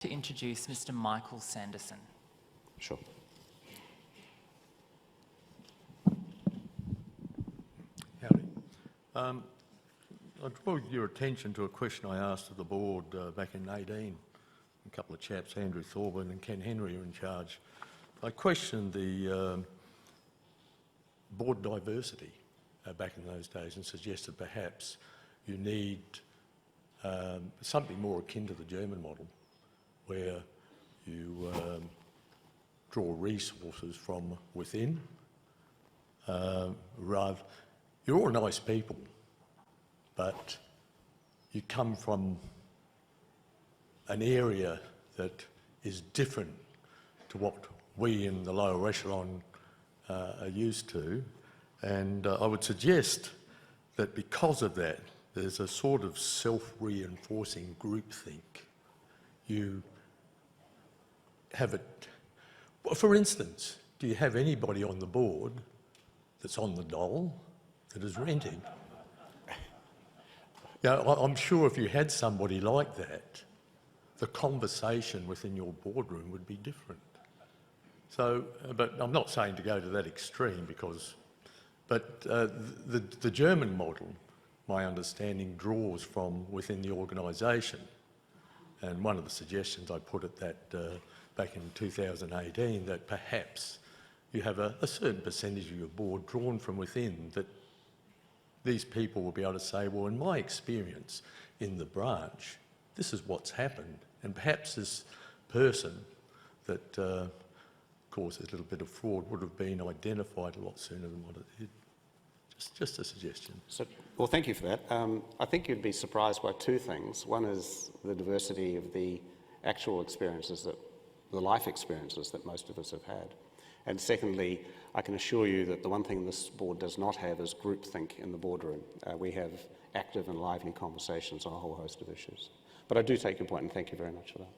to introduce Mr. Michael Sanderson. Sure. Howdy. I draw your attention to a question I asked of the board back in 2018. A couple of chaps, Andrew Thorburn and Ken Henry, are in charge. I questioned the board diversity back in those days and suggested perhaps you need something more akin to the German model, where you draw resources from within. You're all nice people, but you come from an area that is different to what we in the lower echelon are used to. And I would suggest that because of that, there's a sort of self-reinforcing groupthink. You have it. For instance, do you have anybody on the board that's on the dole that is renting? I'm sure if you had somebody like that, the conversation within your boardroom would be different. So, but I'm not saying to go to that extreme but the German model, my understanding, draws from within the organisation. And one of the suggestions I put at that back in 2018, that perhaps you have a certain percentage of your board drawn from within, that these people will be able to say, well, in my experience in the branch, this is what's happened. And perhaps this person that caused a little bit of fraud would have been identified a lot sooner than what it did. Just a suggestion. So, well, thank you for that. I think you'd be surprised by two things. One is the diversity of the actual experiences, the life experiences that most of us have had. And secondly, I can assure you that the one thing this board does not have is groupthink in the boardroom. We have active and lively conversations on a whole host of issues. But I do take your point, and thank you very much for that.